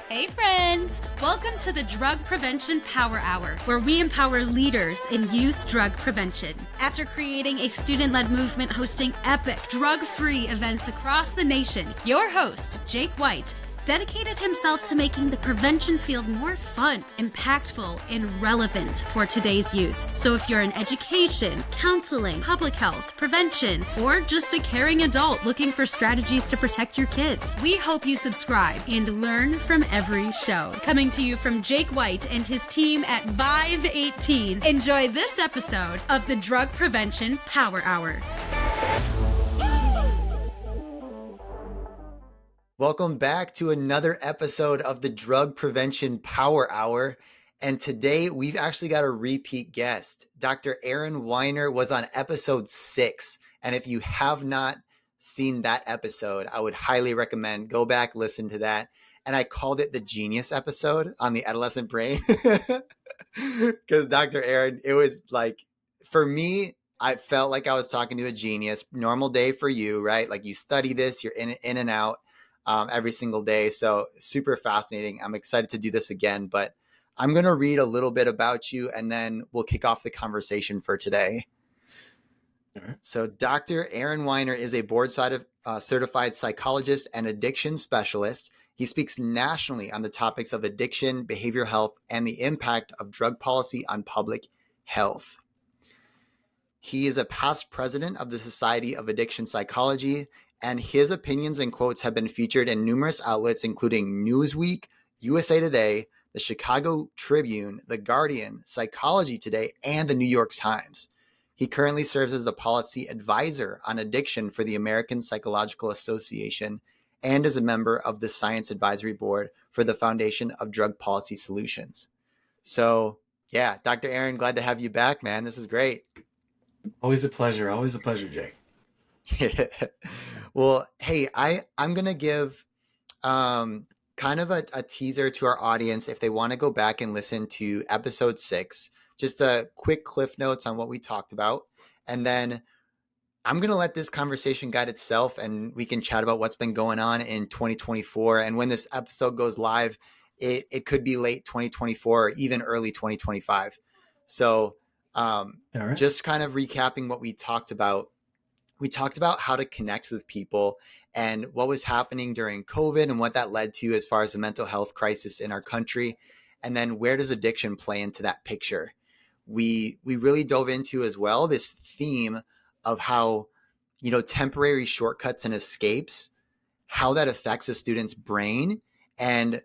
Hey friends! Welcome to the Drug Prevention Power Hour, where we empower leaders in youth drug prevention. After creating a student-led movement hosting epic drug-free events across the nation, your host, Jake White, dedicated himself to making the prevention field more fun, impactful, and relevant for today's youth. So if you're in education, counseling, public health, prevention, or just a caring adult looking for strategies to protect your kids, we hope you subscribe and learn from every show. Coming to you from Jake White and his team at Vive 18, enjoy this episode of the Drug Prevention Power Hour. Welcome back to another episode of the Drug Prevention Power Hour. And today we've actually got a repeat guest. Dr. Aaron Weiner was on episode 6. And if you have not seen that episode, I would highly recommend go back, listen to that. And I called it the genius episode on the adolescent brain. Because Dr. Aaron, it was like, for me, I felt like I was talking to a genius. Normal day for you, right? Like you study this, you're in and out. Every single day. So super fascinating. I'm excited to do this again, but I'm going to read a little bit about you and then we'll kick off the conversation for today. All right. So Dr. Aaron Weiner is a board-certified psychologist and addiction specialist. He speaks nationally on the topics of addiction, behavioral health, and the impact of drug policy on public health. He is a past president of the Society of Addiction Psychology, and his opinions and quotes have been featured in numerous outlets, including Newsweek, USA Today, the Chicago Tribune, The Guardian, Psychology Today, and the New York Times. He currently serves as the policy advisor on addiction for the American Psychological Association and is a member of the Science Advisory Board for the Foundation of Drug Policy Solutions. So, yeah, Dr. Aaron, glad to have you back, man. This is great. Always a pleasure. Always a pleasure, Jake. Well, hey, I'm going to give kind of a teaser to our audience if they want to go back and listen to episode 6, just a quick cliff notes on what we talked about. And then I'm going to let this conversation guide itself and we can chat about what's been going on in 2024. And when this episode goes live, it could be late 2024 or even early 2025. So right. Just kind of recapping what we talked about. We talked about how to connect with people and what was happening during COVID and what that led to as far as the mental health crisis in our country. And then where does addiction play into that picture? We really dove into as well this theme of how, temporary shortcuts and escapes, how that affects a student's brain and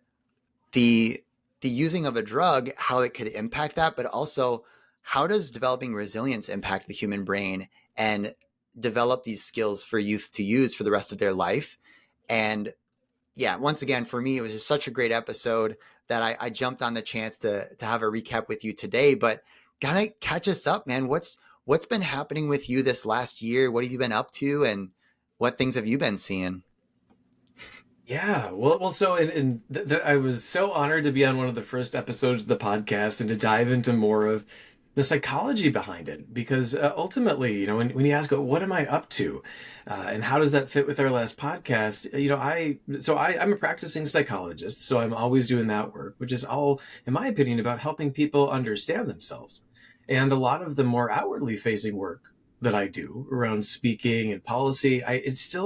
the using of a drug, how it could impact that, but also how does developing resilience impact the human brain and develop these skills for youth to use for the rest of their life. And yeah, once again, for me, it was just such a great episode that I jumped on the chance to have a recap with you today, but gotta catch us up, man. What's been happening with you this last year? What have you been up to and what things have you been seeing? Yeah, well, so I was so honored to be on one of the first episodes of the podcast and to dive into more of the psychology behind it, because ultimately, when you ask, what am I up to, and how does that fit with our last podcast? I'm a practicing psychologist, so I'm always doing that work, which is all, in my opinion, about helping people understand themselves. And a lot of the more outwardly facing work that I do around speaking and policy, it's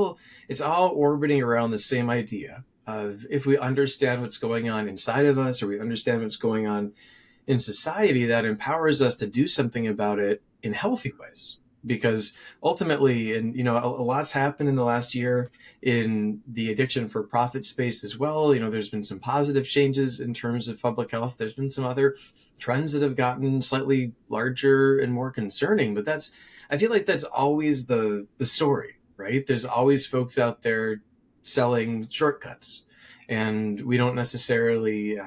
all orbiting around the same idea of if we understand what's going on inside of us, or we understand what's going on in society, that empowers us to do something about it in healthy ways. Because ultimately, and a lot's happened in the last year in the addiction for profit space as well. There's been some positive changes in terms of public health. There's been some other trends that have gotten slightly larger and more concerning. But I feel like that's always the story, right? There's always folks out there selling shortcuts, and we don't necessarily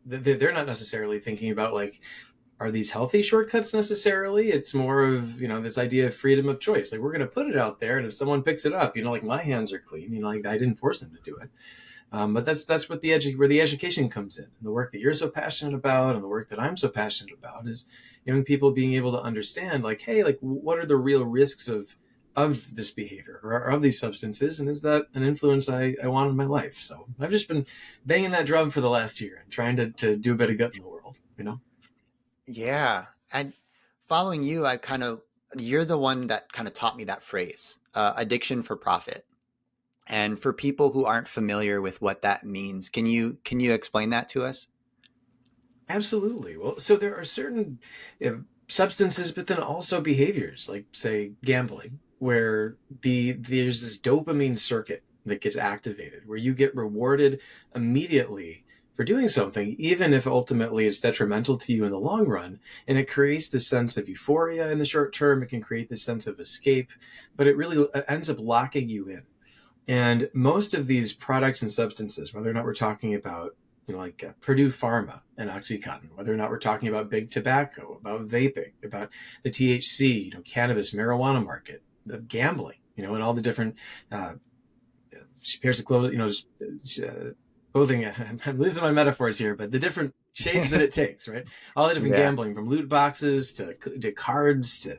they're not necessarily thinking about, like, are these healthy shortcuts necessarily? It's more of, this idea of freedom of choice. Like, we're going to put it out there, and if someone picks it up, like, my hands are clean, like, I didn't force them to do it. But that's what where the education comes in. And the work that you're so passionate about and the work that I'm so passionate about is young people being able to understand, like, hey, like, what are the real risks of of this behavior or of these substances, and is that an influence I want in my life? So I've just been banging that drum for the last year and trying to do a bit of good in the world, you know? Yeah. And following you, you're the one that kind of taught me that phrase, addiction for profit. And for people who aren't familiar with what that means, can you explain that to us? Absolutely. Well, so there are certain substances, but then also behaviors, like say gambling, where there's this dopamine circuit that gets activated, where you get rewarded immediately for doing something, even if ultimately it's detrimental to you in the long run. And it creates this sense of euphoria in the short term. It can create this sense of escape, but it really ends up locking you in. And most of these products and substances, whether or not we're talking about, like Purdue Pharma and OxyContin, whether or not we're talking about big tobacco, about vaping, about the THC, cannabis, marijuana market, the gambling, and all the different uh, pairs of clothes, clothing. I'm losing my metaphors here, but the different shades that it takes, right? All the different Yeah. gambling, from loot boxes to cards to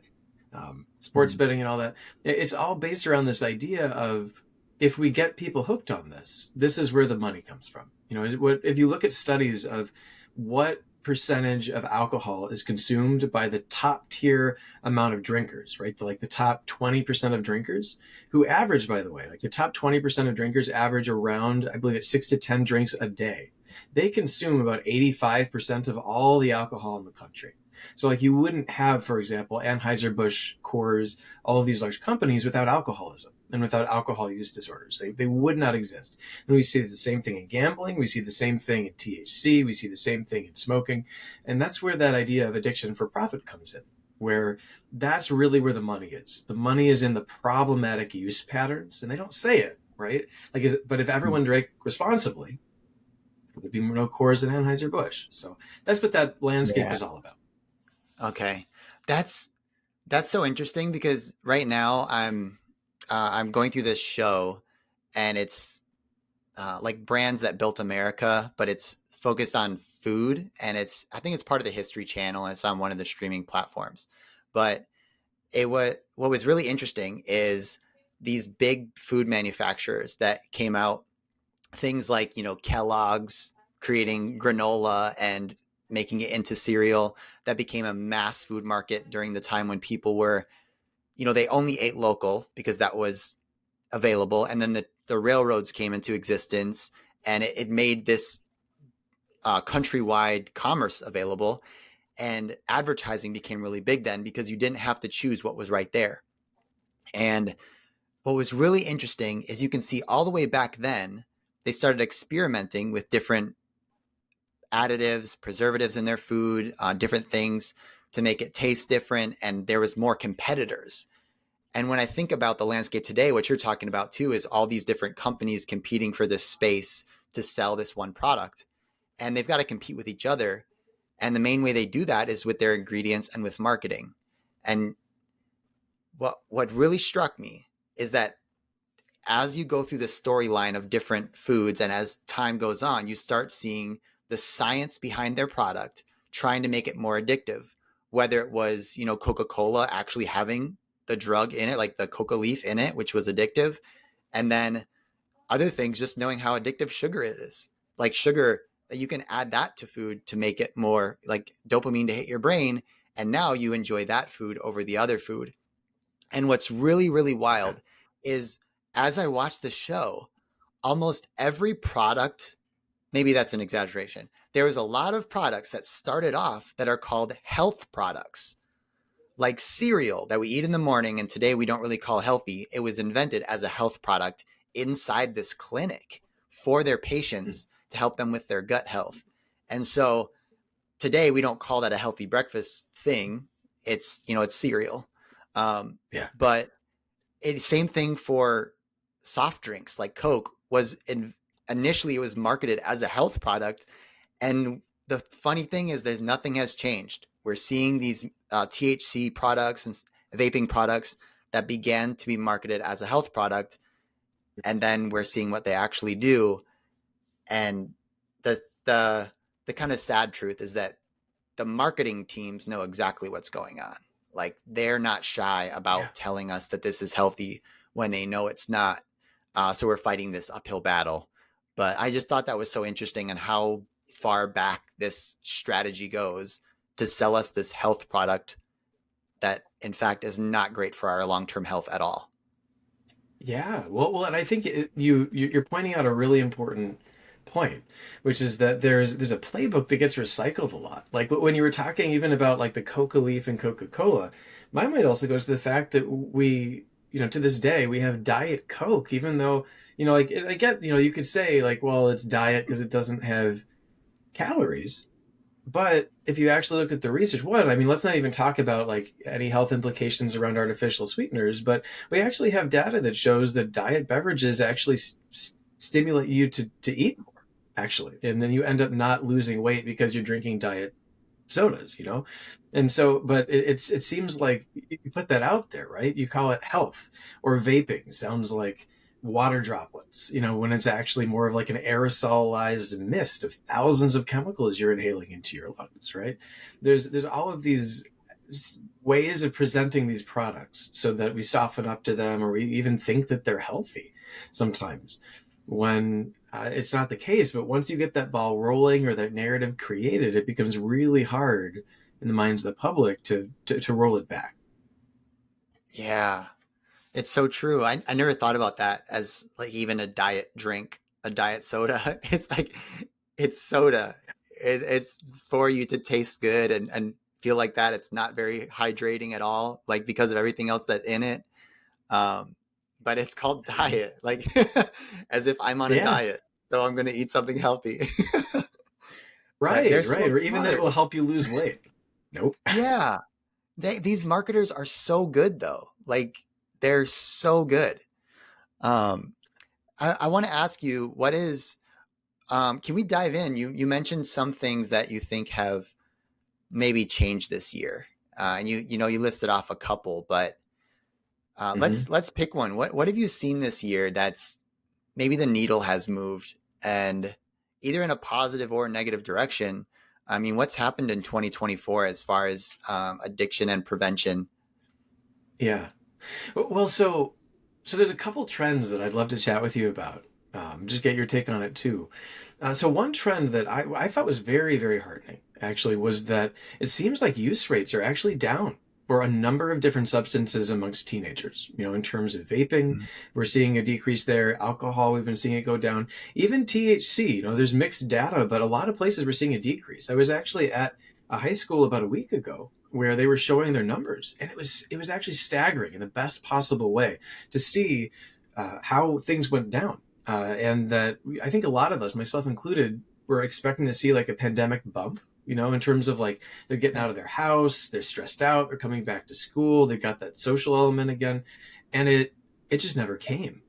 sports Mm. betting and all that. It's all based around this idea of, if we get people hooked on this, this is where the money comes from. If you look at studies of what percentage of alcohol is consumed by the top tier amount of drinkers, right? Like the top 20% of drinkers, who average, by the way, like the top 20% of drinkers average around, I believe it's 6 to 10 drinks a day. They consume about 85% of all the alcohol in the country. So like you wouldn't have, for example, Anheuser-Busch, Coors, all of these large companies without alcoholism and without alcohol use disorders. They would not exist. And we see the same thing in gambling. We see the same thing in THC. We see the same thing in smoking. And that's where that idea of addiction for profit comes in, where that's really where the money is. The money is in the problematic use patterns. And they don't say it, right? But if everyone drank responsibly, there would be no Coors and Anheuser-Busch. So that's what that landscape Yeah. is all about. Okay. That's that's so interesting because right now I'm going through this show and it's like brands that built America, but it's focused on food and I think it's part of the History Channel and it's on one of the streaming platforms. But what was really interesting is these big food manufacturers that came out, things like, Kellogg's creating granola and making it into cereal that became a mass food market during the time when people were, they only ate local because that was available. And then the railroads came into existence and it made this countrywide commerce available. And advertising became really big then because you didn't have to choose what was right there. And what was really interesting is you can see all the way back then, they started experimenting with different additives, preservatives in their food, different things to make it taste different. And there was more competitors. And when I think about the landscape today, what you're talking about too is all these different companies competing for this space to sell this one product. And they've got to compete with each other. And the main way they do that is with their ingredients and with marketing. And what really struck me is that as you go through the storyline of different foods and as time goes on, you start seeing the science behind their product trying to make it more addictive. Whether it was, Coca-Cola actually having the drug in it, like the coca leaf in it, which was addictive. And then other things, just knowing how addictive sugar is. Like sugar, you can add that to food to make it more like dopamine to hit your brain. And now you enjoy that food over the other food. And what's really, really wild is as I watch the show, almost every product, maybe that's an exaggeration. There is a lot of products that started off that are called health products, like cereal that we eat in the morning. And today we don't really call healthy. It was invented as a health product inside this clinic for their patients to help them with their gut health. And so today we don't call that a healthy breakfast thing. It's cereal. Yeah. But same thing for soft drinks like Coke initially it was marketed as a health product. And the funny thing is there's nothing has changed. We're seeing these THC products and vaping products that began to be marketed as a health product. And then we're seeing what they actually do. And the kind of sad truth is that the marketing teams know exactly what's going on. Like they're not shy Yeah. about telling us that this is healthy when they know it's not. So we're fighting this uphill battle. But I just thought that was so interesting and how far back this strategy goes to sell us this health product that in fact is not great for our long-term health at all. Yeah, and I think you're pointing out a really important point, which is that there's a playbook that gets recycled a lot. Like when you were talking even about like the Coca leaf and Coca-Cola, my mind also goes to the fact that we, to this day we have Diet Coke, even though, like I get, you could say like, well, it's diet because it doesn't have calories. But if you actually look at the research, I mean, let's not even talk about like any health implications around artificial sweeteners, but we actually have data that shows that diet beverages actually stimulate you to eat more, actually. And then you end up not losing weight because you're drinking diet sodas. And so, but it seems like you put that out there, right? You call it health, or vaping sounds like water droplets, when it's actually more of like an aerosolized mist of thousands of chemicals you're inhaling into your lungs, right? There's all of these ways of presenting these products so that we soften up to them, or we even think that they're healthy sometimes, when it's not the case. But once you get that ball rolling or that narrative created, it becomes really hard in the minds of the public to roll it back. Yeah, it's so true. I never thought about that as like even a diet drink, a diet soda. It's like it's soda. It's for you to taste good and feel like that. It's not very hydrating at all, like because of everything else that's in it. Um, but it's called diet, like as if I'm on a Yeah, diet, so I'm going to eat something healthy. But they're right, so or even that it smart. will help you lose weight. Nope. Yeah, these marketers are so good though. Like they're so good. Um, I want to ask you, what is, can we dive in? You mentioned some things that you think have maybe changed this year. And you listed off a couple, but Hmm. let's pick one. What have you seen this year that's maybe the needle has moved and either in a positive or negative direction? I mean, what's happened in 2024 as far as addiction and prevention? Yeah. Well, so there's a couple trends that I'd love to chat with you about. Just get your take on it too. So one trend that I thought was very, very heartening actually was that it seems like use rates are actually down for a number of different substances amongst teenagers. In terms of vaping, we're seeing a decrease there. Alcohol, we've been seeing it go down. Even THC, there's mixed data, but a lot of places we're seeing a decrease. I was actually at a high school about a week ago where they were showing their numbers, and it was actually staggering in the best possible way to see how things went down. And that I think a lot of us, myself included, were expecting to see like a pandemic bump, in terms of like they're getting out of their house, they're stressed out, they're coming back to school, they got that social element again, and it just never came.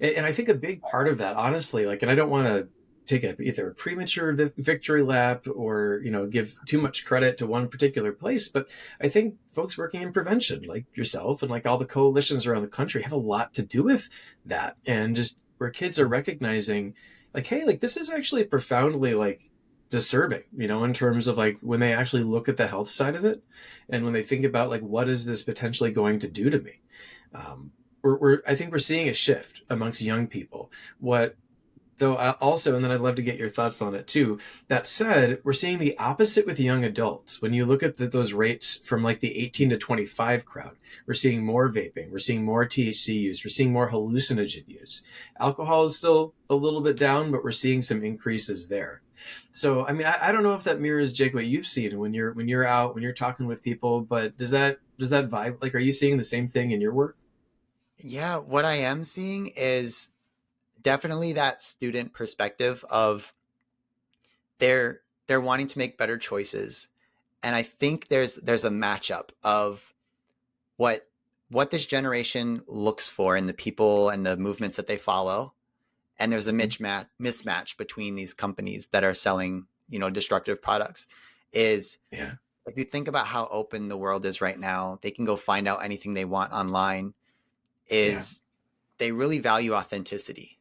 And I think a big part of that, honestly, like, and I don't want to take either a premature victory lap or give too much credit to one particular place, but I think folks working in prevention, like yourself and like all the coalitions around the country, have a lot to do with that. And just where kids are recognizing, like, hey, like this is actually profoundly like disturbing, in terms of like when they actually look at the health side of it, and when they think about like what is this potentially going to do to me. I think we're seeing a shift amongst young people. What though also, and then I'd love to get your thoughts on it too. That said, we're seeing the opposite with young adults. When you look at those rates from like the 18 to 25 crowd, we're seeing more vaping, we're seeing more THC use, we're seeing more hallucinogen use. Alcohol is still a little bit down, but we're seeing some increases there. So, I mean, I don't know if that mirrors, Jake, what you've seen when you're out, when you're talking with people, but does that vibe, like, are you seeing the same thing in your work? Yeah, what I am seeing is definitely that student perspective of they're wanting to make better choices. And I think there's a matchup of what what this generation looks for in the people and the movements that they follow. And there's a mismatch between these companies that are selling, destructive products. Is Yeah, if you think about how open the world is right now, they can go find out anything they want online. yeah, Is they really value authenticity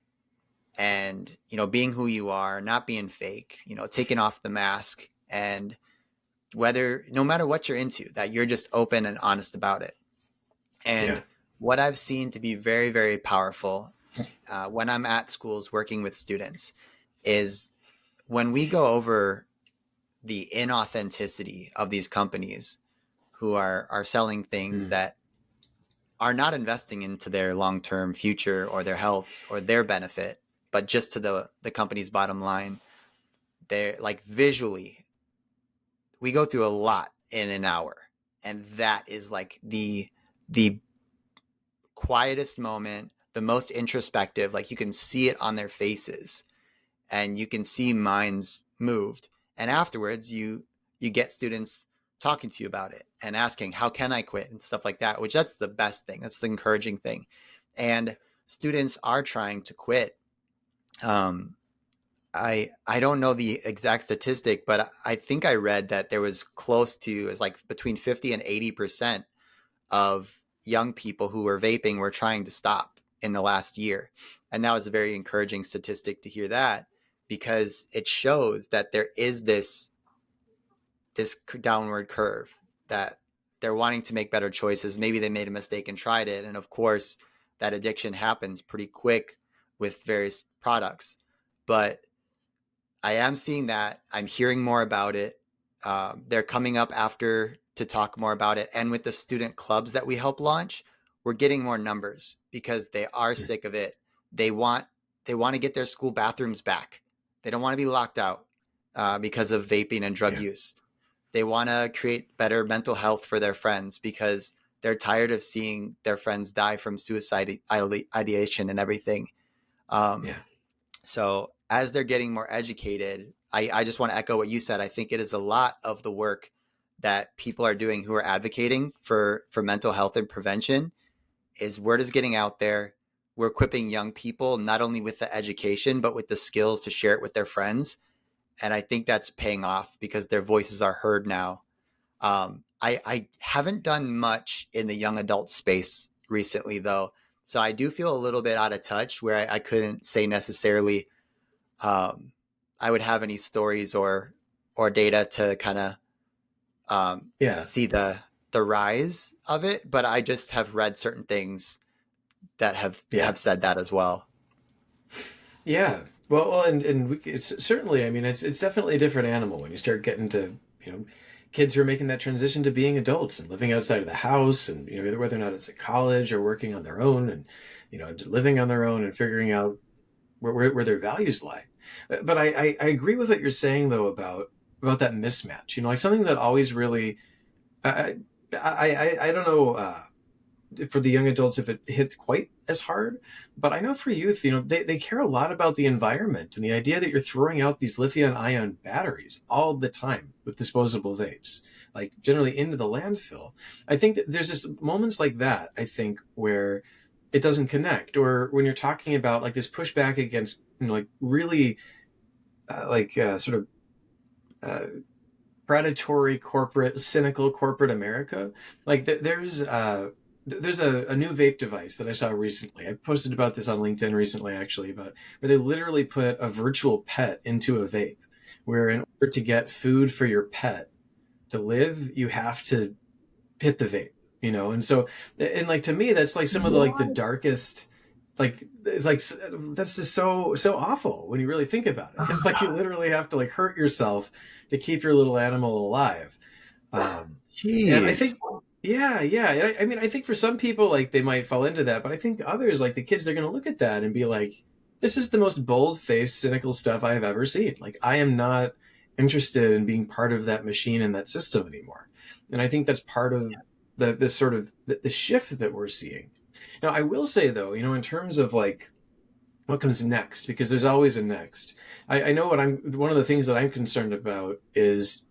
and being who you are, not being fake, taking off the mask and whether no matter what you're into, that you're just open and honest about it. Yeah. And what I've seen to be very, very powerful when I'm at schools working with students is when we go over the inauthenticity of these companies who are selling things Mm. that are not investing into their long-term future or their health or their benefit, but just to the company's bottom line. They're like visually, we go through a lot in an hour, and that is like the quietest moment, the most introspective. Like you can see it on their faces, and you can see minds moved. And afterwards, you get students talking to you about it and asking, "How can I quit?" and stuff like that. Which that's the best thing. That's the encouraging thing. And students are trying to quit. Um, I don't know the exact statistic, but I think I read that there was close to it's like between 50 and 80% of young people who were vaping were trying to stop in the last year. And that was a very encouraging statistic to hear that, because it shows that there is this downward curve, that they're wanting to make better choices. Maybe they made a mistake and tried it. And of course, that addiction happens pretty quick with various products. But I am seeing that. I'm hearing more about it. They're coming up after to talk more about it. And with the student clubs that we help launch, we're getting more numbers because they are sick of it. They want to get their school bathrooms back. They don't want to be locked out because of vaping and drug Yeah. use. They want to create better mental health for their friends because they're tired of seeing their friends die from suicide ideation and everything. Um, Yeah. so as they're getting more educated, I just want to echo what you said. I think it is a lot of the work that people are doing who are advocating for mental health and prevention is word is getting out there. We're equipping young people not only with the education, but with the skills to share it with their friends. And I think that's paying off because their voices are heard now. I haven't done much in the young adult space recently, though. So I do feel a little bit out of touch where I couldn't say necessarily um, I would have any stories or data to kind of Yeah. see the rise of it. But I just have read certain things that Yeah. have said that as well. Yeah. Well, and it's certainly, I mean, it's definitely a different animal when you start getting to, you know, kids who are making that transition to being adults and living outside of the house, and, you know, whether or not it's at college or working on their own, and, you know, living on their own and figuring out where their values lie. But I agree with what you're saying though about that mismatch. You know, like something that always really, I I don't know. For the young adults if it hit quite as hard, but I know for youth, you know, they care a lot about the environment and the idea that you're throwing out these lithium ion batteries all the time with disposable vapes, like generally into the landfill. I think that there's just moments like that, I think, where it doesn't connect, or when you're talking about like this pushback against, you know, like really sort of uh, predatory corporate, cynical corporate America. Like there's a new vape device that I saw recently. I posted about this on LinkedIn recently, actually, about where they literally put a virtual pet into a vape, where in order to get food for your pet to live, you have to hit the vape, you know? And so, and like, to me, that's like some of the, like the darkest, like, it's like, that's just so awful when you really think about it. It's like you literally have to like hurt yourself to keep your little animal alive. Um, and I Jeez. think, yeah, yeah. I mean, I think for some people, like they might fall into that, but I think others, like the kids, they're going to look at that and be like, this is the most bold-faced, cynical stuff I have ever seen. Like, I am not interested in being part of that machine and that system anymore. And I think that's part of the sort of the shift that we're seeing. Now, I will say though, you know, in terms of like what comes next, because there's always a next. I know one of the things that I'm concerned about is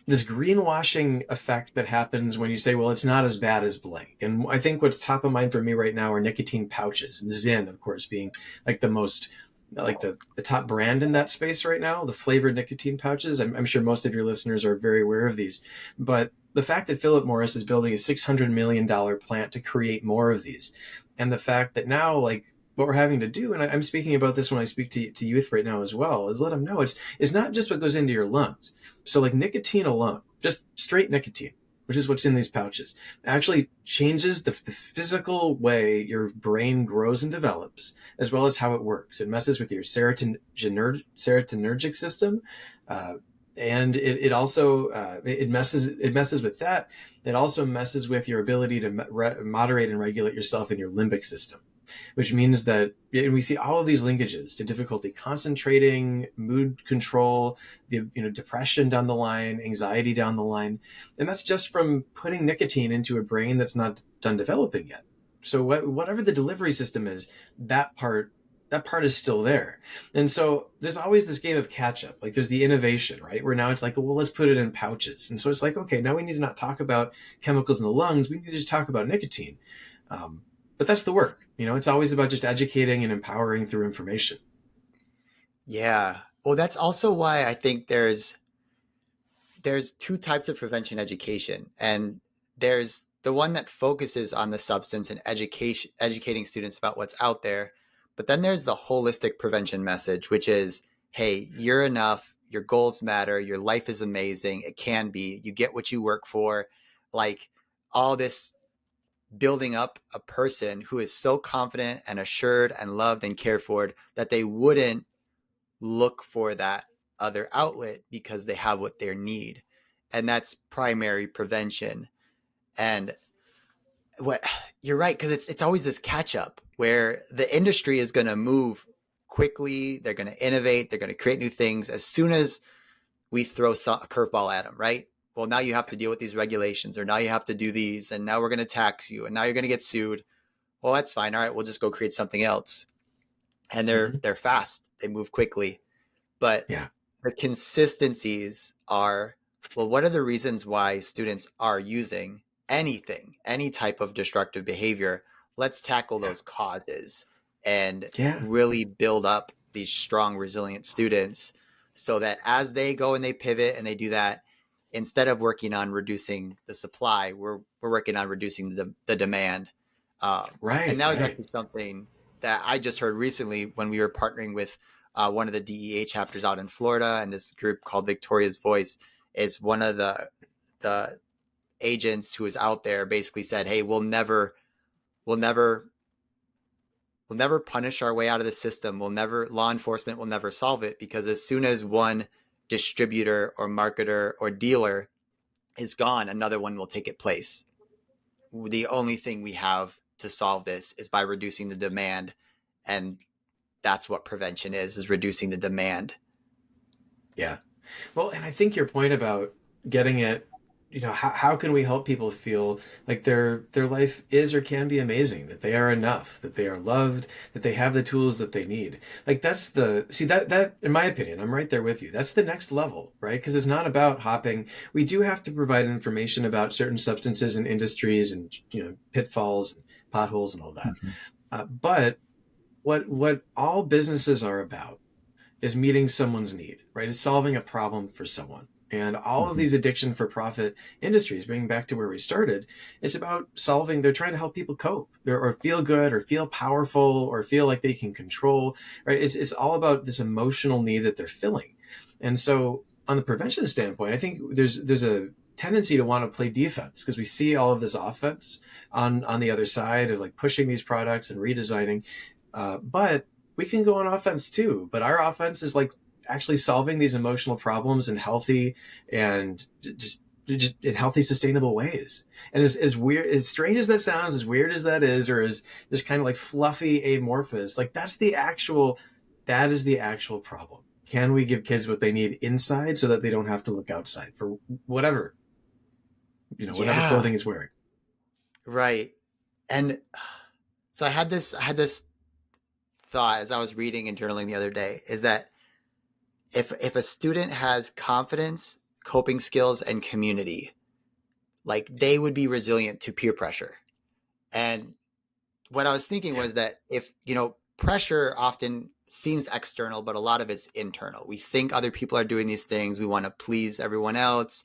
this greenwashing effect that happens when you say, well, it's not as bad as blank. And I think what's top of mind for me right now are nicotine pouches, and Zyn, of course, being like the most, like the top brand in that space right now, the flavored nicotine pouches. I'm sure most of your listeners are very aware of these, but the fact that Philip Morris is building a $600 million plant to create more of these, and the fact that now, like, what we're having to do, and I'm speaking about this when I speak to youth right now as well, is let them know it's not just what goes into your lungs. So like nicotine alone, just straight nicotine, which is what's in these pouches, actually changes the physical way your brain grows and develops, as well as how it works. It messes with your serotonergic system, uh, and it also it messes with that. It also messes with your ability to moderate and regulate yourself in your limbic system, which means that, and we see all of these linkages to difficulty concentrating, mood control, depression down the line, anxiety down the line, and that's just from putting nicotine into a brain that's not done developing yet. So whatever the delivery system is, that part that part is still there. And so there's always this game of catch up. Like there's the innovation, right? Where now it's like, well, let's put it in pouches. And so it's like, okay, now we need to not talk about chemicals in the lungs. We need to just talk about nicotine. But that's the work. It's always about just educating and empowering through information. Yeah. Well, that's also why I think there's two types of prevention education, and there's the one that focuses on the substance and educating students about what's out there. But then there's the holistic prevention message, which is, hey, you're enough, your goals matter, your life is amazing, it can be, you get what you work for. Like all this building up a person who is so confident and assured and loved and cared for that they wouldn't look for that other outlet because they have what they need. And that's primary prevention. And what you're right, because it's always this catch up where the industry is going to move quickly, they're going to innovate, they're going to create new things as soon as we throw a curveball at them, right? Well, now you have to deal with these regulations, or now you have to do these, and now we're going to tax you, and now you're going to get sued. Well, that's fine. All right, we'll just go create something else. And they're fast, they move quickly. But Yeah. the consistencies are, well, what are the reasons why students are using anything, any type of destructive behavior? Let's tackle those causes and Yeah. really build up these strong, resilient students so that as they go and they pivot and they do that, instead of working on reducing the supply, we're working on reducing the demand. And Right. that was Right. actually something that I just heard recently when we were partnering with one of the DEA chapters out in Florida, and this group called Victoria's Voice is one of the agents who is out there basically said, "Hey, we'll never punish our way out of the system. Law enforcement will never solve it, because as soon as one distributor or marketer or dealer is gone, another one will take its place. The only thing we have to solve this is by reducing the demand, and that's what prevention is reducing the demand." Yeah. Well, and I think your point about getting it, how can we help people feel like their life is or can be amazing, that they are enough, that they are loved, that they have the tools that they need. Like that's that in my opinion, I'm right there with you. That's the next level, right? Because it's not about hopping. We do have to provide information about certain substances and industries and pitfalls and potholes and all that. Mhm. But what all businesses are about is meeting someone's need, right? It's solving a problem for someone. And all of Mhm. these addiction for profit industries, bringing back to where we started, it's about solving, they're trying to help people cope or feel good or feel powerful or feel like they can control, right? It's all about this emotional need that they're filling. And so on the prevention standpoint, I think there's a tendency to want to play defense because we see all of this offense on the other side of like pushing these products and redesigning. But we can go on offense too. But our offense is like actually solving these emotional problems in healthy and just in healthy, sustainable ways. And as weird, as strange as that sounds, as weird as that is, or as just kind of like fluffy amorphous, like that is the actual problem. Can we give kids what they need inside so that they don't have to look outside for whatever, whatever Yeah, clothing it's wearing? right. And so I had this thought as I was reading and journaling the other day, is that if a student has confidence, coping skills, and community, like they would be resilient to peer pressure. And what I was thinking Yeah. was that if, pressure often seems external, but a lot of it's internal. We think other people are doing these things. We want to please everyone else.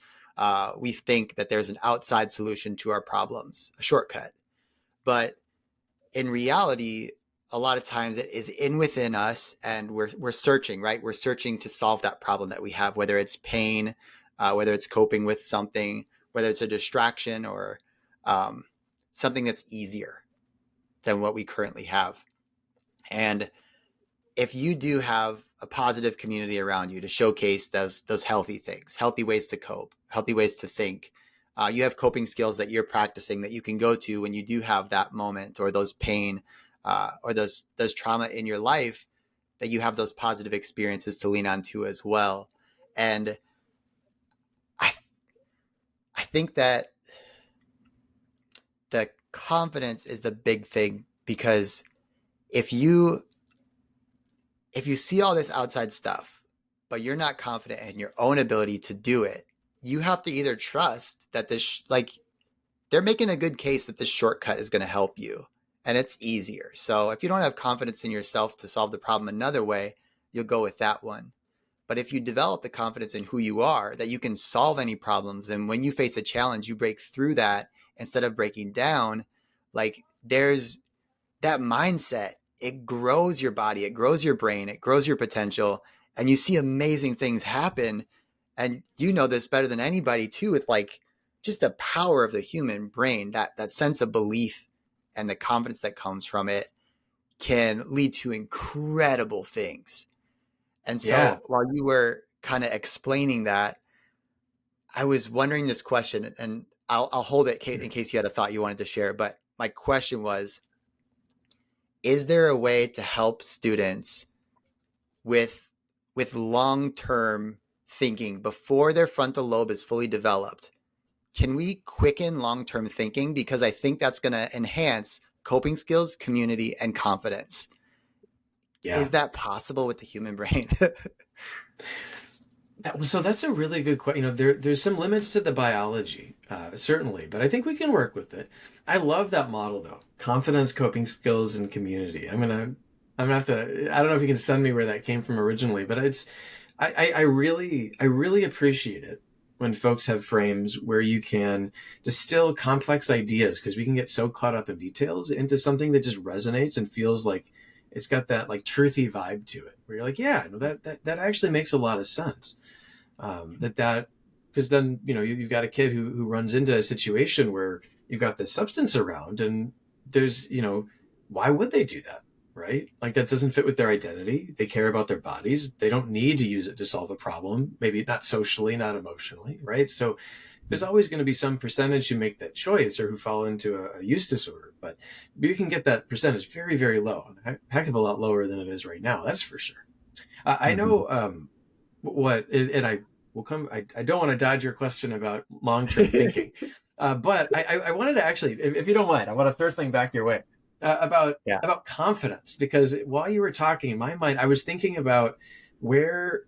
We think that there's an outside solution to our problems, a shortcut. But in reality, a lot of times it is in within us, and we're searching, right? We're searching to solve that problem that we have, whether it's pain, whether it's coping with something, whether it's a distraction, or um, something that's easier than what we currently have. And if you do have a positive community around you to showcase those healthy things, healthy ways to cope, healthy ways to think, you have coping skills that you're practicing that you can go to when you do have that moment, or those pain, or those trauma in your life, that you have those positive experiences to lean on to as well. And I I think that the confidence is the big thing, because if you see all this outside stuff, but you're not confident in your own ability to do it, you have to either trust that this, like, they're making a good case that this shortcut is going to help you and it's easier. So if you don't have confidence in yourself to solve the problem another way, you'll go with that one. But if you develop the confidence in who you are, that you can solve any problems, and when you face a challenge, you break through that instead of breaking down, like, there's that mindset, it grows your body, it grows your brain, it grows your potential, and you see amazing things happen. And you know this better than anybody too, with like just the power of the human brain, that sense of belief and the confidence that comes from it can lead to incredible things. And Yeah. so while you were kind of explaining that, I was wondering this question, and I'll hold it in case you had a thought you wanted to share. But my question was, is there a way to help students with long-term thinking before their frontal lobe is fully developed? Can we quicken long-term thinking? Because I think that's going to enhance coping skills, community, and confidence. Yeah. Is that possible with the human brain? So that's a really good question. There's some limits to the biology, certainly, but I think we can work with it. I love that model though. Confidence, coping skills, and community. I'm gonna have to. I don't know if you can send me where that came from originally, but I really appreciate it when folks have frames where you can distill complex ideas, because we can get so caught up in details, into something that just resonates and feels like it's got that like truthy vibe to it, where you're like, yeah, no, that actually makes a lot of sense. That Because then you've got a kid who runs into a situation where you've got this substance around, and there's why would they do that, right? Like, that doesn't fit with their identity. They care about their bodies. They don't need to use it to solve a problem, maybe not socially, not emotionally, right? So there's always going to be some percentage who make that choice or who fall into a use disorder, but you can get that percentage very, very low, a heck of a lot lower than it is right now, that's for sure. I know and I will come. I don't want to dodge your question about long-term thinking, but I wanted to actually, if you don't mind, I want to throw something back your way Yeah. about confidence, because while you were talking, in my mind, I was thinking about where.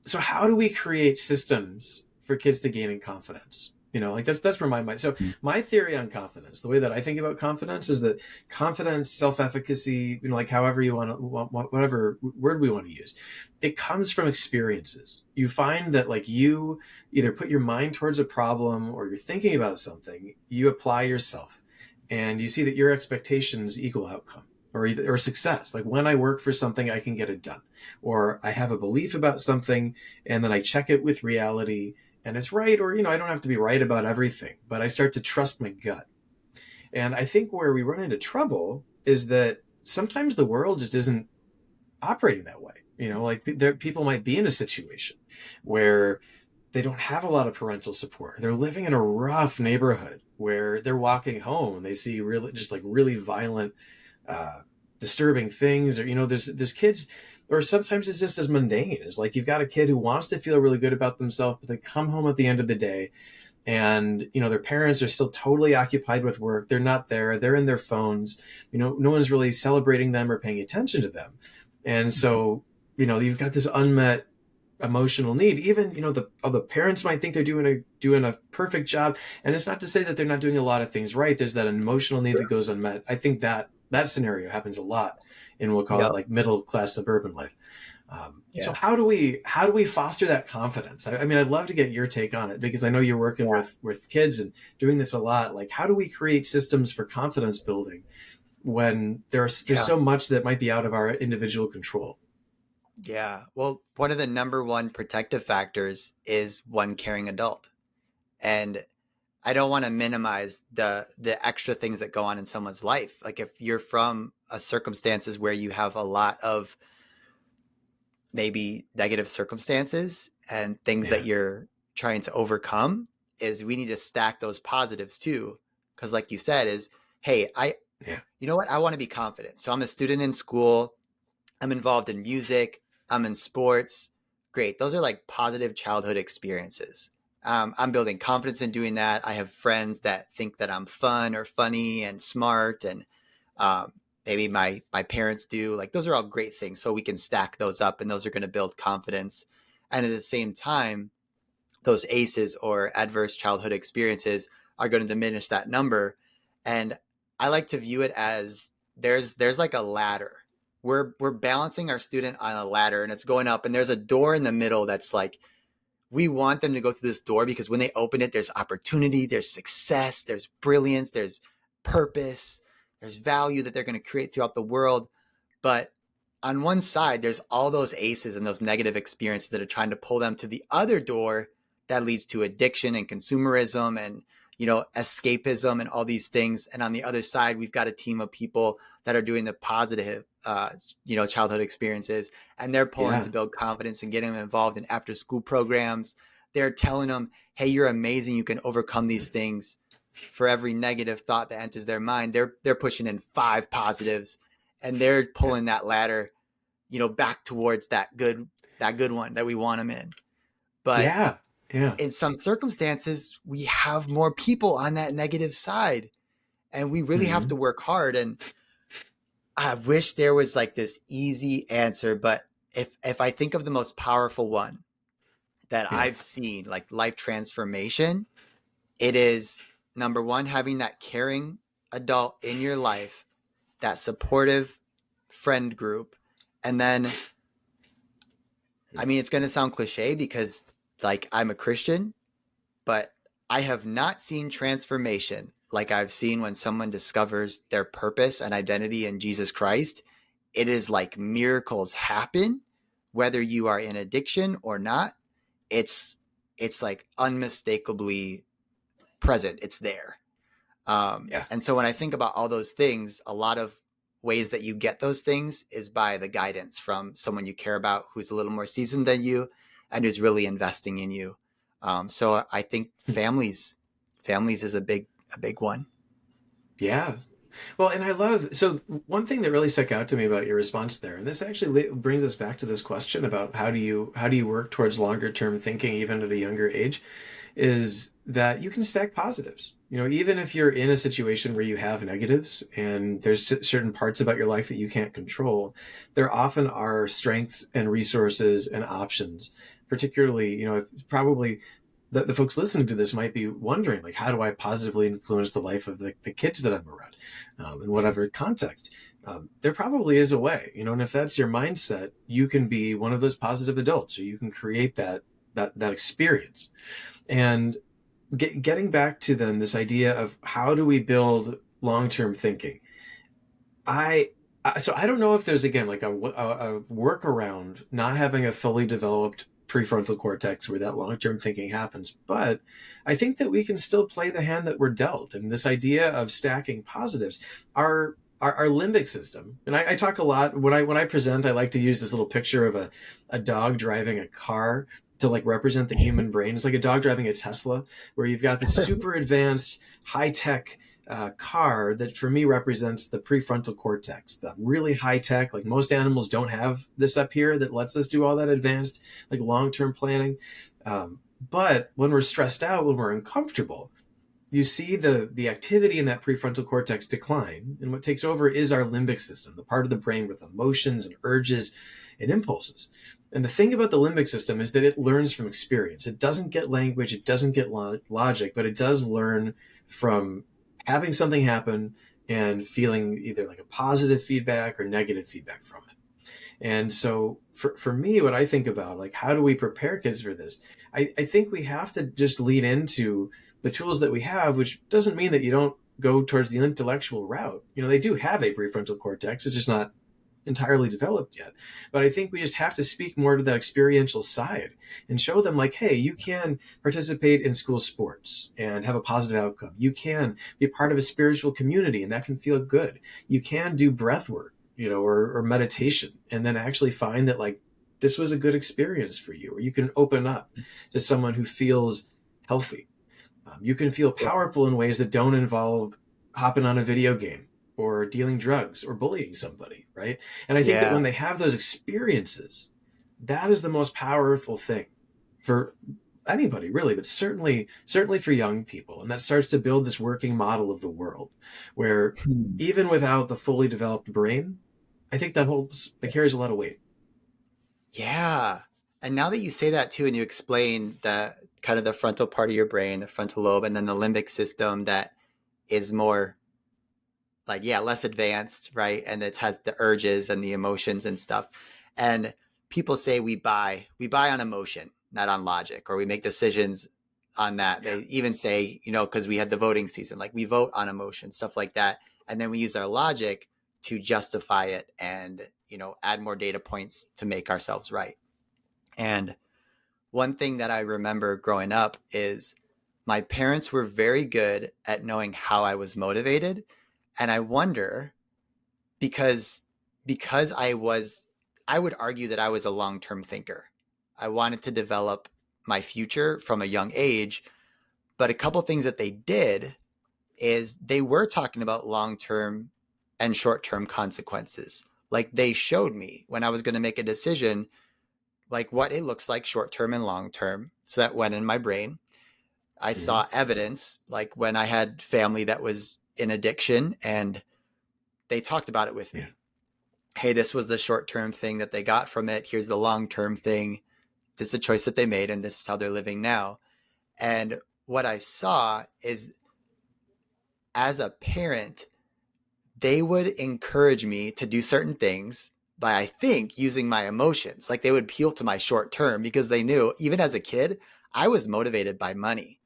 So how do we create systems for kids to gain in confidence? Like, that's where my mind. So my theory on confidence, the way that I think about confidence, is that confidence, self-efficacy, like however you want to, whatever word we want to use, it comes from experiences. You find that, like, you either put your mind towards a problem, or you're thinking about something, you apply yourself, and you see that your expectations equal outcome, or success. Like, when I work for something, I can get it done, or I have a belief about something, and then I check it with reality, and it's right. Or I don't have to be right about everything, but I start to trust my gut. And I think where we run into trouble is that sometimes the world just isn't operating that way. Like, people might be in a situation where they don't have a lot of parental support. They're living in a rough neighborhood where they're walking home and they see really violent, disturbing things, or there's kids, or sometimes it's just as mundane as, like, you've got a kid who wants to feel really good about themselves, but they come home at the end of the day, and their parents are still totally occupied with work. They're not there. They're in their phones. No one's really celebrating them or paying attention to them. And so you've got this unmet emotional need. Even the parents might think they're doing a perfect job, and it's not to say that they're not doing a lot of things right. There's that emotional need that goes unmet. I think that scenario happens a lot in, we'll call it, Yep. like, middle class suburban life. Yeah. So how do we foster that confidence? I mean, I'd love to get your take on it, because I know you're working with kids and doing this a lot. Like, how do we create systems for confidence building when there's Yeah. so much that might be out of our individual control. Yeah. Well, one of the number one protective factors is one caring adult. And I don't want to minimize the extra things that go on in someone's life. Like if you're from a circumstances where you have a lot of maybe negative circumstances and things that Yeah. you're trying to overcome, is we need to stack those positives too. Cause like you said is, hey, Yeah. you know what? I want to be confident. So I'm a student in school. I'm involved in music. I'm in sports. Great. Those are like positive childhood experiences. I'm building confidence in doing that. I have friends that think that I'm fun or funny and smart, and um, maybe my parents do. Like those are all great things. So we can stack those up, and those are going to build confidence. And at the same time, those ACEs or adverse childhood experiences are going to diminish that number. And I like to view it as there's like a ladder. We're balancing our student on a ladder and it's going up, and there's a door in the middle that's like we want them to go through this door because when they open it, there's opportunity, there's success, there's brilliance, there's purpose, there's value that they're going to create throughout the world. But on one side, there's all those ACEs and those negative experiences that are trying to pull them to the other door that leads to addiction and consumerism and, escapism and all these things. And on the other side, we've got a team of people that are doing the positive, childhood experiences, and they're pulling Yeah. to build confidence and getting them involved in after school programs. They're telling them, hey, you're amazing. You can overcome these things. For every negative thought that enters their mind, they're pushing in 5 positives, and they're Yeah. pulling that ladder, back towards that good one that we want them in. But Yeah. Yeah. in some circumstances, we have more people on that negative side, and we really have Mm-hmm. to work hard. And I wish there was like this easy answer, but if I think of the most powerful one that Yeah. I've seen, like life transformation, it is number one, having that caring adult in your life, that supportive friend group. And then, I mean, it's going to sound cliche because like I'm a Christian, but I have not seen transformation like I've seen when someone discovers their purpose and identity in Jesus Christ. It is like miracles happen, whether you are in addiction or not. It's like unmistakably present. It's there. Yeah. And so when I think about all those things, a lot of ways that you get those things is by the guidance from someone you care about who's a little more seasoned than you and who's really investing in you. So I think families is a big one. Yeah. Well, and I love, so one thing that really stuck out to me about your response there, and this actually brings us back to this question about how do you work towards longer term thinking even at a younger age, is that you can stack positives. Even if you're in a situation where you have negatives and there's certain parts about your life that you can't control, there often are strengths and resources and options. Particularly, if probably the folks listening to this might be wondering, like, how do I positively influence the life of the kids that I'm around, in whatever context? There probably is a way, and if that's your mindset, you can be one of those positive adults, or you can create that experience. And getting back to then this idea of how do we build long-term thinking, so I don't know if there's, again, like a workaround not having a fully developed prefrontal cortex where that long-term thinking happens, but I think that we can still play the hand that we're dealt. And this idea of stacking positives, our limbic system, and I talk a lot when I present, I like to use this little picture of a dog driving a car to like represent the human brain. It's like a dog driving a Tesla, where you've got this super advanced high-tech car that for me represents the prefrontal cortex, the really high tech. Like most animals don't have this up here that lets us do all that advanced, like long-term planning. But when we're stressed out, when we're uncomfortable, you see the activity in that prefrontal cortex decline, and what takes over is our limbic system, the part of the brain with emotions and urges and impulses. And the thing about the limbic system is that it learns from experience. It doesn't get language, it doesn't get logic, but it does learn from having something happen and feeling either like a positive feedback or negative feedback from it. And so for me, what I think about, like, how do we prepare kids for this? I think we have to just lean into the tools that we have, which doesn't mean that you don't go towards the intellectual route. They do have a prefrontal cortex. It's just not entirely developed yet. But I think we just have to speak more to that experiential side and show them, like, hey, you can participate in school sports and have a positive outcome. You can be part of a spiritual community and that can feel good. You can do breath work, or meditation, and then actually find that, like, this was a good experience for you, or you can open up to someone who feels healthy. You can feel Yeah. powerful in ways that don't involve hopping on a video game or dealing drugs or bullying somebody, right? And I think that Yeah. when they have those experiences, that is the most powerful thing for anybody, really, but certainly for young people. And that starts to build this working model of the world where Hmm. even without the fully developed brain, I think that carries a lot of weight. Yeah. And now that you say that too, and you explain that kind of the frontal part of your brain, the frontal lobe, and then the limbic system that is more like, yeah, less advanced, right? And it has the urges and the emotions and stuff. And people say we buy on emotion, not on logic, or we make decisions on that. Yeah. They even say, because we had the voting season, like we vote on emotion, stuff like that. And then we use our logic to justify it and, add more data points to make ourselves right. And one thing that I remember growing up is my parents were very good at knowing how I was motivated. And I wonder because I would argue that I was a long-term thinker. I wanted to develop my future from a young age, but a couple things that they did is they were talking about long-term and short-term consequences. Like they showed me when I was going to make a decision, like what it looks like short-term and long-term. So that went in my brain. I Mm-hmm. saw evidence, like when I had family that was in addiction, and they talked about it with Yeah. me. Hey, this was the short-term thing that they got from it. Here's the long-term thing. This is a choice that they made, and this is how they're living now. And what I saw is, as a parent, they would encourage me to do certain things by, I think, using my emotions. Like they would appeal to my short term because they knew, even as a kid, I was motivated by money.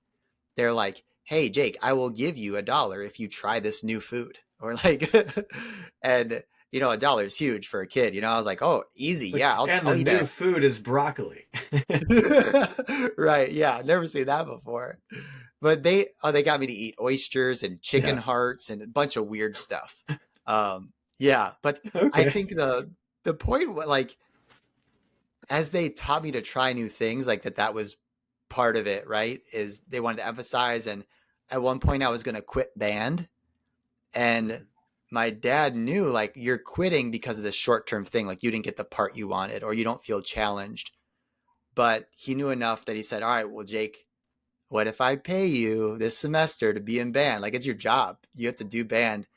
They're like, hey, Jake, I will give you $1 if you try this new food. Or like, and $1 is huge for a kid. I was like, oh, easy. It's like, Yeah, and I'll the eat new a food is broccoli. right. Yeah. Never seen that before. But they got me to eat oysters and chicken Yeah. hearts and a bunch of weird stuff. Yeah. But I Okay. think the point, like, as they taught me to try new things, like that was part of it, right? Is they wanted to emphasize. And at one point I was going to quit band, and my dad knew, like, you're quitting because of this short-term thing. Like you didn't get the part you wanted, or you don't feel challenged. But he knew enough that he said, all right, well, Jake, what if I pay you this semester to be in band? Like, it's your job. You have to do band.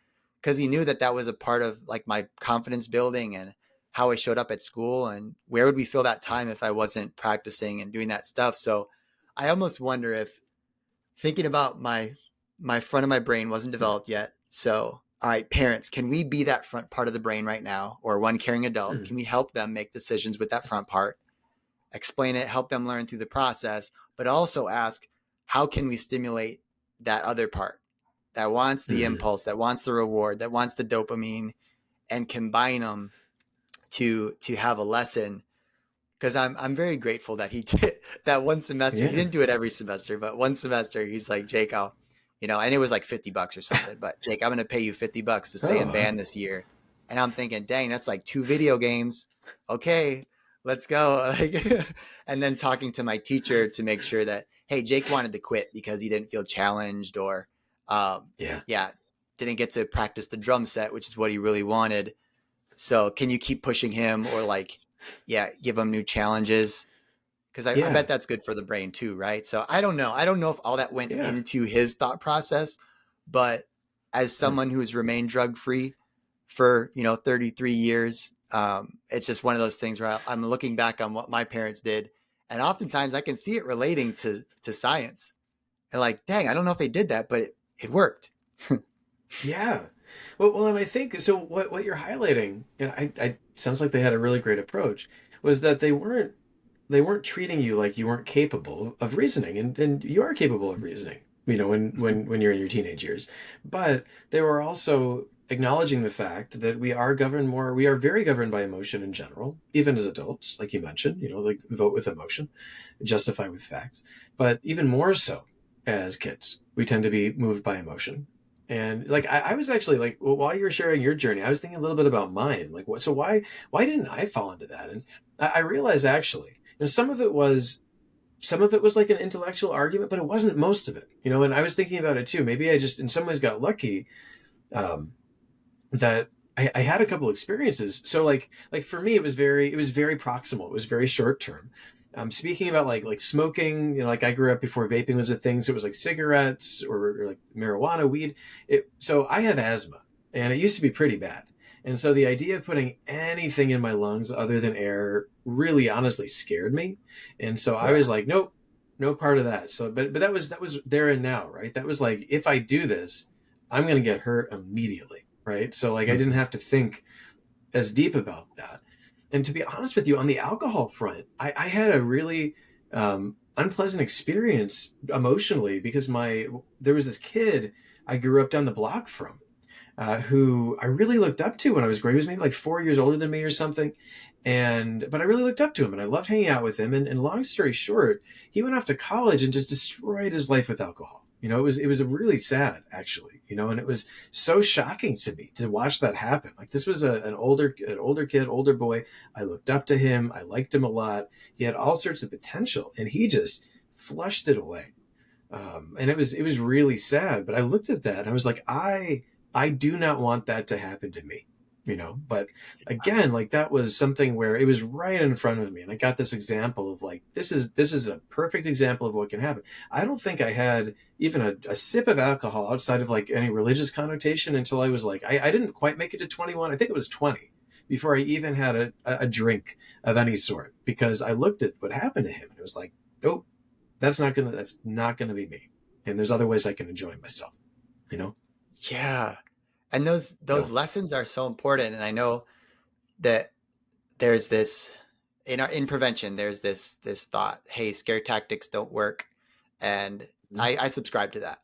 Because he knew that that was a part of like my confidence building and how I showed up at school, and where would we fill that time if I wasn't practicing and doing that stuff. So I almost wonder if, thinking about my front of my brain wasn't Yeah. developed yet. So, all right, parents, can we be that front part of the brain right now, or one caring adult? Mm. Can we help them make decisions with that front part, explain it, help them learn through the process, but also ask, how can we stimulate that other part that wants the Mm. impulse, that wants the reward, that wants the dopamine, and combine them to have a lesson. Because I'm very grateful that he did that one semester. He Yeah. didn't do it every semester, but one semester he's like, Jake, and it was like $50 or something, but Jake, I'm going to pay you $50 to stay Oh, in wow. band this year. And I'm thinking, dang, that's like 2 video games. Okay, let's go. And then talking to my teacher to make sure that, hey, Jake wanted to quit because he didn't feel challenged, or, Yeah. yeah, didn't get to practice the drum set, which is what he really wanted. So can you keep pushing him, or like, yeah, give him new challenges? Because I Yeah. bet that's good for the brain too, right? So I don't know. I don't know if all that went Yeah. into his thought process, but as Mm. someone who's remained drug free for 33 years, it's just one of those things where I'm looking back on what my parents did, and oftentimes I can see it relating to science. And like, dang, I don't know if they did that, but it worked. Yeah. Well, and I think so. What you're highlighting, and I sounds like they had a really great approach, was that they weren't treating you like you weren't capable of reasoning, and you are capable of reasoning. when you're in your teenage years. But they were also acknowledging the fact that we are very governed by emotion in general, even as adults, like you mentioned, like vote with emotion, justify with facts. But even more so as kids, we tend to be moved by emotion. And like I was actually like, well, while you were sharing your journey, I was thinking a little bit about mine. Like, what? So why didn't I fall into that? And I realized actually, some of it was like an intellectual argument, but it wasn't most of it. And I was thinking about it too. Maybe I just in some ways got lucky, um, that I had a couple experiences. So like for me, it was very proximal. It was very short term. Speaking about like smoking, like I grew up before vaping was a thing, so it was like cigarettes or like marijuana, weed. So I have asthma, and it used to be pretty bad. And so the idea of putting anything in my lungs other than air really honestly scared me. And so I Yeah. was like, nope, no part of that. So but that was there and now, right? That was like, if I do this, I'm going to get hurt immediately, right? So like I didn't Mhm. have to think as deep about that. And to be honest with you, on the alcohol front, I had a really unpleasant experience emotionally because there was this kid I grew up down the block from, who I really looked up to when I was growing. He was maybe like 4 years older than me or something. But I really looked up to him and I loved hanging out with him. And long story short, he went off to college and just destroyed his life with alcohol. It was really sad actually, and it was so shocking to me to watch that happen. Like this was an older kid, older boy. I looked up to him. I liked him a lot. He had all sorts of potential and he just flushed it away. And it was really sad. But I looked at that and I was like, I do not want that to happen to me, But again, like that was something where it was right in front of me, and I got this example of like this is a perfect example of what can happen. I don't think I had even a sip of alcohol outside of like any religious connotation until I was like I didn't quite make it to 21. I think it was 20 before I even had a drink of any sort because I looked at what happened to him and it was like, nope, that's not gonna be me. And there's other ways I can enjoy myself, you know? Yeah. And those So lessons are so important. And I know that there's this in prevention, there's this thought, hey, scare tactics don't work. And mhm. I subscribe to that.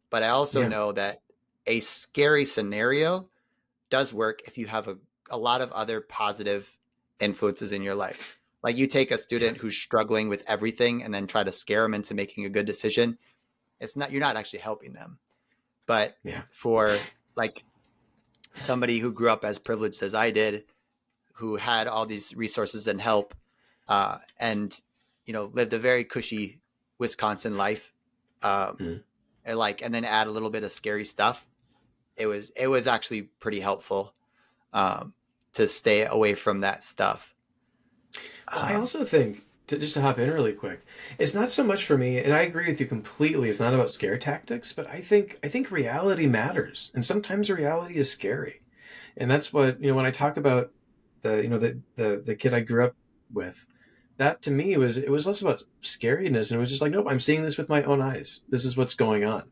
But I also Yeah. know that a scary scenario does work if you have a lot of other positive influences in your life. Like you take a Yeah. student who's struggling with everything and then try to scare them into making a good decision. You're not actually helping them. But Yeah. for like somebody who grew up as privileged as I did, who had all these resources and help, and lived a very cushy Wisconsin life, um, Mhm. and then add a little bit of scary stuff. It was actually pretty helpful, um, to stay away from that stuff. Well, I Um, also think just to hop in really quick, it's not so much for me, and I agree with you completely. It's not about scare tactics, but I think reality matters, and sometimes reality is scary, and that's what when I talk about the kid I grew up with. That to me it was less about scariness, and it was just like, nope, I'm seeing this with my own eyes. This is what's going on.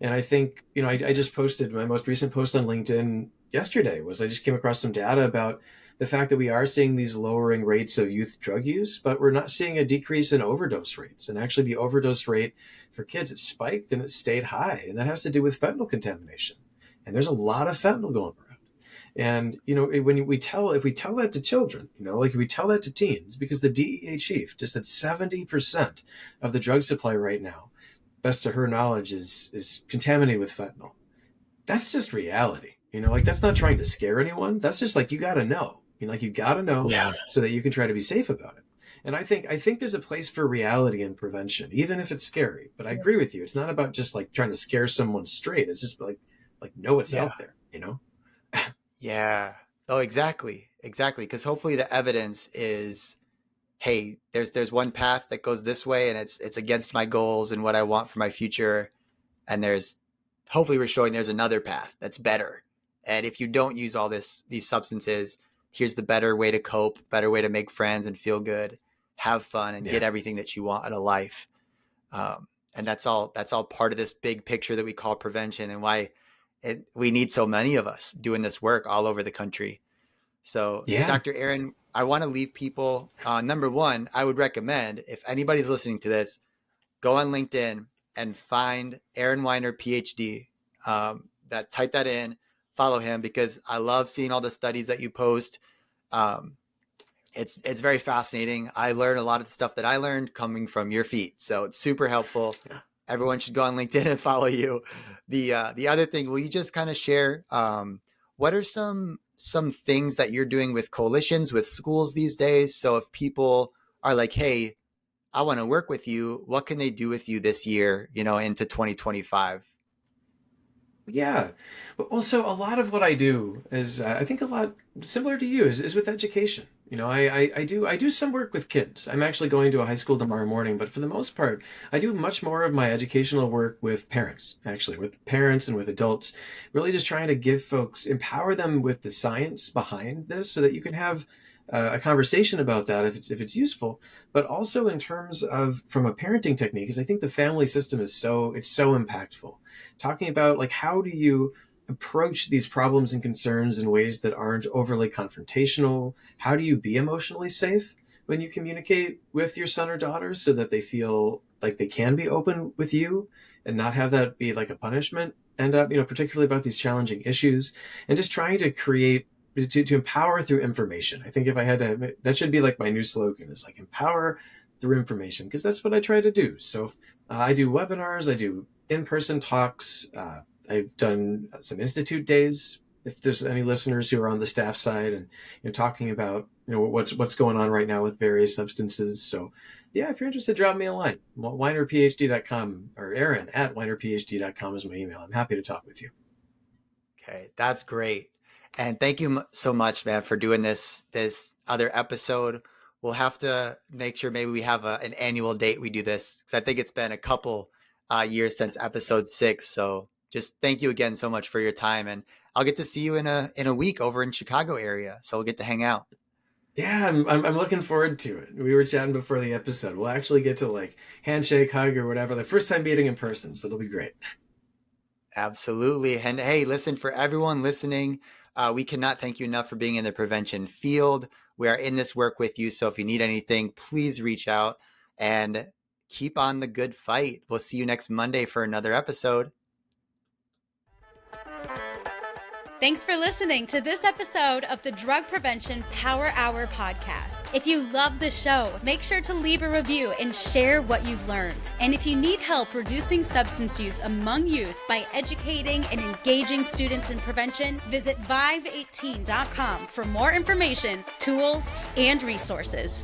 And I think, I just posted my most recent post on LinkedIn yesterday was I just came across some data about the fact that we are seeing these lowering rates of youth drug use, but we're not seeing a decrease in overdose rates. And actually the overdose rate for kids, it spiked and it stayed high. And that has to do with fentanyl contamination. And there's a lot of fentanyl going around. And when if we tell that to children, like if we tell that to teens, because the DEA chief just said 70% of the drug supply right now, best to her knowledge, is contaminated with fentanyl. That's just reality. Like that's not trying to scare anyone. That's just like you got to know. Like you got to know yeah, so that you can try to be safe about it. And I think there's a place for reality in prevention, even if it's scary. But I agree with you. It's not about just like trying to scare someone straight. It's just like know what's yeah, out there. yeah. Oh, exactly, exactly. Because hopefully the evidence is, hey, there's one path that goes this way, and it's against my goals and what I want for my future. And hopefully we're showing there's another path that's better. And if you don't use all these substances, here's the better way to cope, better way to make friends and feel good, have fun, and Yeah. get everything that you want out of life. And that's all part of this big picture that we call prevention, and why we need so many of us doing this work all over the country. So, Yeah. Dr. Aaron, I want to leave people. Number one, I would recommend, if anybody's listening to this, go on LinkedIn and find Aaron Weiner, PhD. Type that in, follow him, because I love seeing all the studies that you post. It's very fascinating. I learned a lot of the stuff that I learned coming from your feet, so it's super helpful. Yeah. Everyone should go on LinkedIn and follow you. The other thing, will you just kind of share what are some things that you're doing with coalitions with schools these days? So if people are like, hey, I want to work with you, what can they do with you this year, into 2025? Yeah. Well, so a lot of what I do is, I think a lot similar to you is with education. I do some work with kids. I'm actually going to a high school tomorrow morning, but for the most part, I do much more of my educational work with parents, actually, with parents and with adults, really just trying to give folks, empower them with the science behind this so that you can have a conversation about that if it's useful, but also in terms of from a parenting technique, because I think the family system is so impactful. Talking about like how do you approach these problems and concerns in ways that aren't overly confrontational? How do you be emotionally safe when you communicate with your son or daughter so that they feel like they can be open with you and not have that be like a punishment? And particularly about these challenging issues, and just trying to create to empower through information. I think if I had to, that should be like my new slogan, is like empower through information, because that's what I try to do. So I do webinars, I do in-person talks. I've done some institute days. If there's any listeners who are on the staff side and talking about what's going on right now with various substances. So yeah, if you're interested, drop me a line. weinerphd.com or Aaron at weinerphd.com is my email. I'm happy to talk with you. Okay, that's great. And thank you so much, man, for doing this other episode. We'll have to make sure maybe we have an annual date we do this, because I think it's been a couple years since episode 6. So just thank you again so much for your time, and I'll get to see you in a week over in Chicago area. So we'll get to hang out. Yeah, I'm looking forward to it. We were chatting before the episode. We'll actually get to like handshake, hug, or whatever. The first time meeting in person, so it'll be great. Absolutely. And hey, listen, for everyone listening, we cannot thank you enough for being in the prevention field. We are in this work with you. So if you need anything, please reach out and keep on the good fight. We'll see you next Monday for another episode. Thanks for listening to this episode of the Drug Prevention Power Hour podcast. If you love the show, make sure to leave a review and share what you've learned. And if you need help reducing substance use among youth by educating and engaging students in prevention, visit vive18.com for more information, tools, and resources.